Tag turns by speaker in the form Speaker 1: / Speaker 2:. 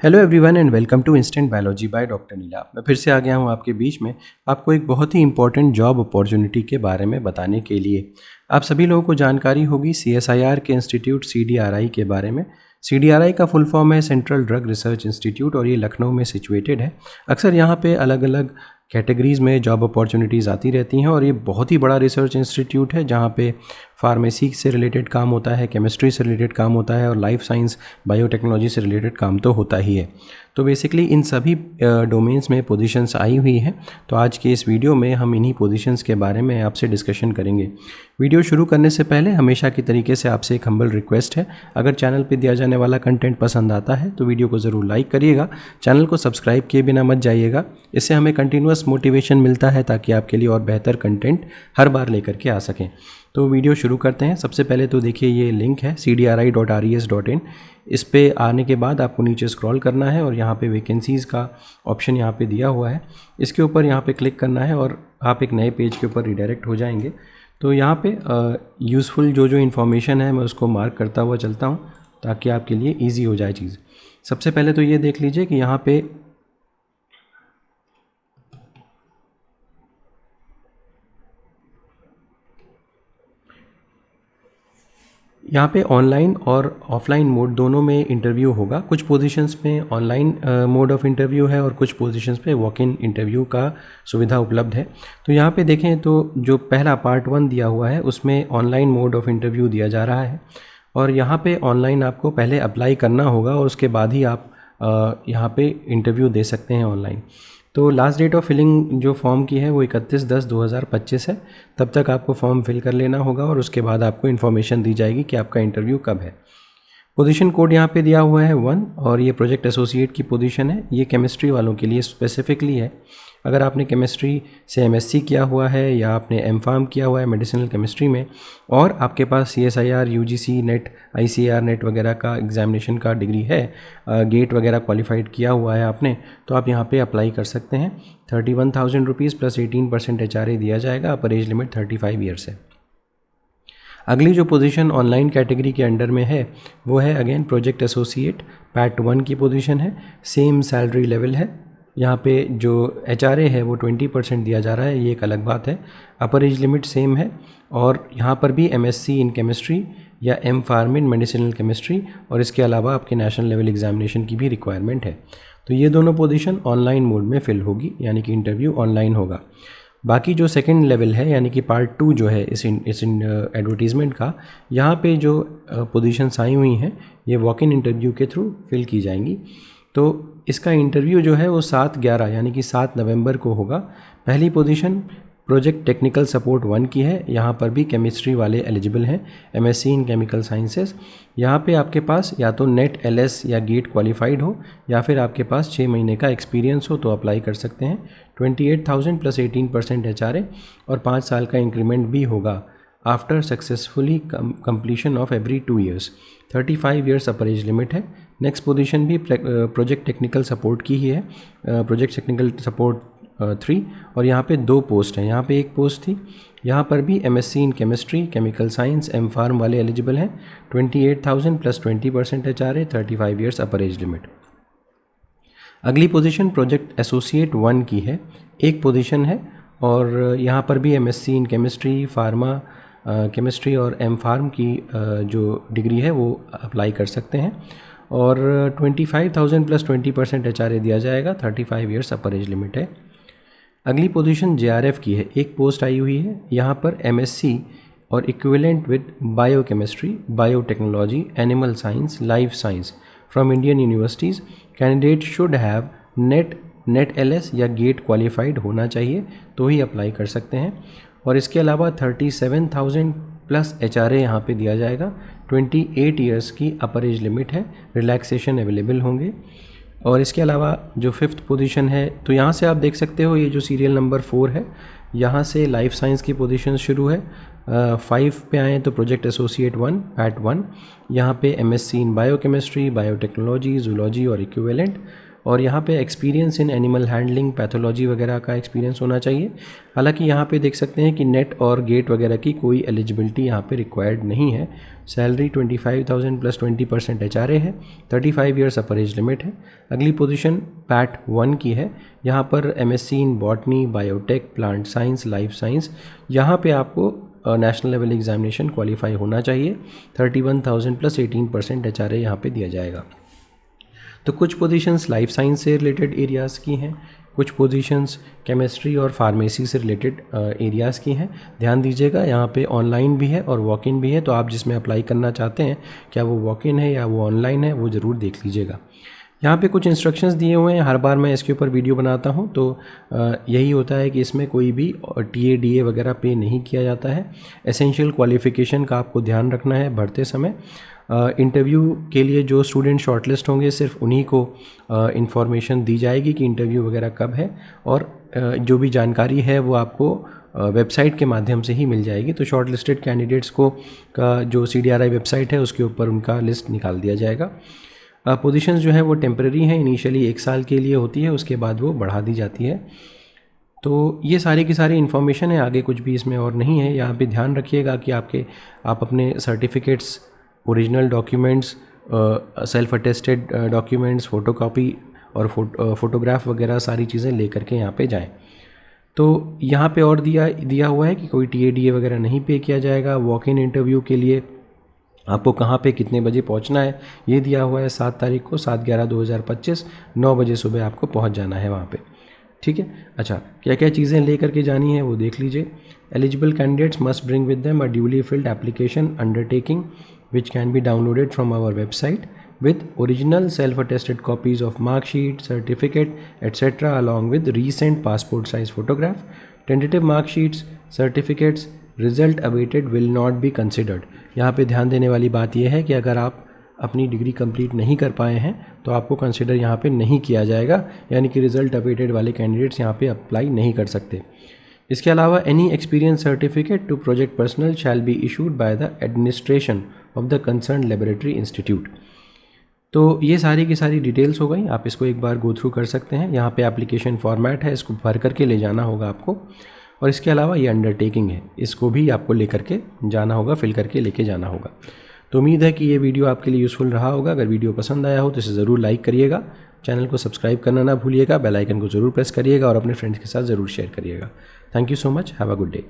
Speaker 1: Hello everyone and welcome to instant biology by doctor Neela. मैं फिर से आ गया हूँ आपके बीच में आपको एक बहुत ही इंपॉर्टेंट जॉब अपॉर्चुनिटी के बारे में बताने के लिए। आप सभी लोगों को जानकारी होगी CSIR के इंस्टीट्यूट CDRI के बारे में। CDRI का फुल फॉर्म है सेंट्रल ड्रग रिसर्च इंस्टीट्यूट और ये लखनऊ में सिचुएटेड है। अक्सर यहाँ पे अलग अलग कैटेगरीज़ में जॉब अपॉर्चुनिटीज़ आती रहती हैं और ये बहुत ही बड़ा रिसर्च इंस्टीट्यूट है जहाँ पे फार्मेसी से रिलेटेड काम होता है, केमिस्ट्री से रिलेटेड काम होता है और लाइफ साइंस बायोटेक्नोलॉजी से रिलेटेड काम तो होता ही है। तो बेसिकली इन सभी डोमेन्स में पोजीशंस आई हुई हैं। तो आज के इस वीडियो में हम इन्हीं पोजीशंस के बारे में आपसे डिस्कशन करेंगे। वीडियो शुरू करने से पहले हमेशा की तरीके से आपसे एक हम्बल रिक्वेस्ट है, अगर चैनल पे दिया जाने वाला कंटेंट पसंद आता है तो वीडियो को ज़रूर लाइक करिएगा, चैनल को सब्सक्राइब किए बिना मत जाइएगा। इससे हमें कंटिन्यूअस मोटिवेशन मिलता है ताकि आपके लिए और बेहतर कंटेंट हर बार लेकर के आ सकें। तो वीडियो शुरू करते हैं। सबसे पहले तो देखिए ये लिंक है cdri.res.in। इस पे आने के बाद आपको नीचे स्क्रॉल करना है और यहाँ पे वैकेंसीज़ का ऑप्शन यहाँ पे दिया हुआ है, इसके ऊपर यहाँ पे क्लिक करना है और आप एक नए पेज के ऊपर रिडायरेक्ट हो जाएंगे। तो यहाँ पे यूज़फुल जो इन्फॉर्मेशन है मैं उसको मार्क करता हुआ चलता हूँ ताकि आपके लिए ईजी हो जाए चीज़। सबसे पहले तो ये देख लीजिए कि यहाँ पे ऑनलाइन और ऑफलाइन मोड दोनों में इंटरव्यू होगा। कुछ पोजीशंस में ऑनलाइन मोड ऑफ इंटरव्यू है और कुछ पोजीशंस पे वॉक इन इंटरव्यू का सुविधा उपलब्ध है। तो यहाँ पे देखें तो जो पहला पार्ट 1 दिया हुआ है उसमें ऑनलाइन मोड ऑफ इंटरव्यू दिया जा रहा है और यहाँ पे ऑनलाइन आपको पहले अप्लाई करना होगा और उसके बाद ही आप यहाँ पे इंटरव्यू दे सकते हैं ऑनलाइन। तो लास्ट डेट ऑफ फिलिंग जो फॉर्म की है वो 31/10/2025 है। तब तक आपको फॉर्म फिल कर लेना होगा और उसके बाद आपको इन्फॉर्मेशन दी जाएगी कि आपका इंटरव्यू कब है। पोजीशन कोड यहाँ पे दिया हुआ है 1 और ये प्रोजेक्ट एसोसिएट की पोजीशन है। ये केमिस्ट्री वालों के लिए स्पेसिफिकली है। अगर आपने केमिस्ट्री से MSc किया हुआ है या आपने M.Pharm किया हुआ है मेडिसिनल केमिस्ट्री में और आपके पास CSIR UGC net ICAR net वगैरह का एग्जामिनेशन का डिग्री है, गेट वगैरह क्वालिफाइड किया हुआ है आपने, तो आप यहाँ पे अप्लाई कर सकते हैं। 31,000 रुपीज़ प्लस 18% HRA दिया जाएगा। अपर एज लिमिट 35 ईयर्स है। अगली जो पोजीशन ऑनलाइन कैटेगरी के अंडर में है वो है अगेन प्रोजेक्ट एसोसिएट पैट 1 की पोजीशन है। सेम सैलरी लेवल है। यहाँ पे जो HRA है वो 20% दिया जा रहा है, ये एक अलग बात है। अपर एज लिमिट सेम है और यहाँ पर भी MSc इन केमिस्ट्री या M.Pharm इन मेडिसिनल केमिस्ट्री और इसके अलावा आपके नेशनल लेवल एग्जामिनेशन की भी रिक्वायरमेंट है। तो ये दोनों पोजीशन ऑनलाइन मोड में फिल होगी, यानी कि इंटरव्यू ऑनलाइन होगा। बाकी जो सेकंड लेवल है यानी कि पार्ट 2 जो है इस एडवर्टीज़मेंट का, यहाँ पे जो पोजीशंस आई हुई हैं ये वॉक इन इंटरव्यू के थ्रू फिल की जाएंगी। तो इसका इंटरव्यू जो है वो 7/11 यानी कि 7 नवंबर को होगा। पहली पोजीशन प्रोजेक्ट टेक्निकल सपोर्ट 1 की है। यहाँ पर भी केमिस्ट्री वाले एलिजिबल हैं, MSc इन केमिकल साइंसेस। यहाँ पे आपके पास या तो नेट LS या गेट क्वालिफाइड हो या फिर आपके पास 6 महीने का एक्सपीरियंस हो तो अप्लाई कर सकते हैं। 28,000 प्लस 18% HRA और 5 साल का इंक्रीमेंट भी होगा after successfully completion of every 2 years. 35 years upper age limit है। नेक्स्ट पोजीशन भी प्रोजेक्ट टेक्निकल सपोर्ट की ही है, प्रोजेक्ट टेक्निकल सपोर्ट 3 और यहाँ पे 2 पोस्ट हैं। यहाँ पे एक पोस्ट थी, यहाँ पर भी MSc in chemistry chemical science M.Pharm वाले एलिजिबल हैं। 28,000 प्लस 20% HRA, 35 ईयर्स अपर एज लिमिट। अगली पोजीशन प्रोजेक्ट एसोसिएट 1 की है, एक पोजीशन है और यहाँ पर भी MSc in chemistry pharma chemistry और M.Pharm की जो डिग्री है वो अप्लाई कर सकते हैं और 25,000 प्लस 20% HRA दिया जाएगा। 35 ईयर्स अपर एज लिमिट है। अगली पोजीशन JRF की है, एक पोस्ट आई हुई है। यहाँ पर MSc और equivalent with biochemistry biotechnology animal science life science from Indian universities. Candidate should have net LS या गेट क्वालिफाइड होना चाहिए तो ही अप्लाई कर सकते हैं और इसके अलावा 37,000 प्लस HRA यहाँ पे दिया जाएगा। 28 ईयर्स की अपर एज लिमिट है। रिलैक्सेशन अवेलेबल होंगे और इसके अलावा जो 5th पोजीशन है तो यहाँ से आप देख सकते हो ये जो सीरियल नंबर 4 है यहाँ से लाइफ साइंस की पोजीशन शुरू है। 5 पे आएँ तो प्रोजेक्ट एसोसिएट 1 पैट 1, यहाँ पे MSc इन बायोकेमिस्ट्री बायोटेक्नोलॉजी जूलॉजी और इक्विवेलेंट और यहाँ पे experience in animal handling, pathology वगैरह का एक्सपीरियंस होना चाहिए। हालांकि यहाँ पे देख सकते हैं कि नेट और गेट वगैरह की कोई एलिजिबिलिटी यहाँ पे रिक्वायर्ड नहीं है। सैलरी 25,000 प्लस 20% HRA है। 35 ईयर्स अपर एज लिमिट है। अगली पोजीशन पैट 1 की है। यहाँ पर MSc in botany, biotech, plant science, life science, यहाँ पे आपको नेशनल लेवल एग्जामिनेशन क्वालिफाई होना चाहिए। 31,000 प्लस 18% HRA यहाँ पे दिया जाएगा। तो कुछ पोजीशंस लाइफ साइंस से रिलेटेड एरियाज़ की हैं, कुछ पोजीशंस केमिस्ट्री और फार्मेसी से रिलेटेड एरियाज़ की हैं। ध्यान दीजिएगा, यहाँ पे ऑनलाइन भी है और वॉक इन भी है, तो आप जिसमें अप्लाई करना चाहते हैं क्या वो वॉक इन है या वो ऑनलाइन है, वो ज़रूर देख लीजिएगा। यहाँ पे कुछ इंस्ट्रक्शंस दिए हुए हैं। हर बार मैं इसके ऊपर वीडियो बनाता हूँ तो यही होता है कि इसमें कोई भी TA DA वगैरह पे नहीं किया जाता है। एसेंशियल क्वालिफ़िकेशन का आपको ध्यान रखना है भरते समय। इंटरव्यू के लिए जो स्टूडेंट शॉर्टलिस्ट होंगे सिर्फ उन्हीं को इन्फॉर्मेशन दी जाएगी कि इंटरव्यू वगैरह कब है, और जो भी जानकारी है वो आपको वेबसाइट के माध्यम से ही मिल जाएगी। तो शॉर्टलिस्टेड कैंडिडेट्स को का जो CDRI वेबसाइट है उसके ऊपर उनका लिस्ट निकाल दिया जाएगा। पोजीशंस जो है वो टेम्परेरी हैं, इनिशियली 1 साल के लिए होती है, उसके बाद वो बढ़ा दी जाती है। तो ये सारी की सारी इन्फॉर्मेशन है, आगे कुछ भी इसमें और नहीं है। यहाँ पे ध्यान रखिएगा कि आप अपने certificates, original documents, self attested documents, photocopy और फ़ोटोग्राफ वगैरह सारी चीज़ें लेकर के यहाँ पे जाएं। तो यहाँ पे और दिया हुआ है कि कोई TA DA वगैरह नहीं पे किया जाएगा। वॉक इन इंटरव्यू के लिए आपको कहाँ पे कितने बजे पहुँचना है ये दिया हुआ है। 7 तारीख को 7/11/2025 9 बजे सुबह आपको पहुँच जाना है वहाँ पे, ठीक है। अच्छा, क्या क्या चीज़ें ले करके जानी है वो देख लीजिए। Eligible candidates must bring with them a duly field application undertaking which can be downloaded from our website with original self-attested copies of mark sheet, certificate, etc. along with recent passport size photograph. Tentative mark sheets, certificates, result awaited will not be considered. यहाँ पे ध्यान देने वाली बात यह है कि अगर आप अपनी डिग्री कंप्लीट नहीं कर पाए हैं तो आपको कंसिडर यहाँ पे नहीं किया जाएगा, यानी कि रिजल्ट अवेटेड वाले कैंडिडेट्स यहाँ पे अप्लाई नहीं कर सकते। इसके अलावा any experience certificate to project personal shall be issued by the administration of the concern laboratory institute. तो ये सारी की सारी डिटेल्स हो गई, आप इसको एक बार गो थ्रू कर सकते हैं। यहाँ पे एप्लीकेशन फॉर्मेट है, इसको भर करके ले जाना होगा आपको, और इसके अलावा ये अंडरटेकिंग है, इसको भी आपको लेकर के जाना होगा, फिल करके लेके जाना होगा। तो उम्मीद है कि ये वीडियो आपके लिए यूज़फुल रहा होगा। अगर वीडियो पसंद आया हो तो इसे ज़रूर लाइक करिएगा, चैनल को सब्सक्राइब करना ना भूलिएगा, बेल आइकन को ज़रूर प्रेस करिएगा और अपने फ्रेंड्स के साथ ज़रूर शेयर करिएगा। Thank you so much, have a good day.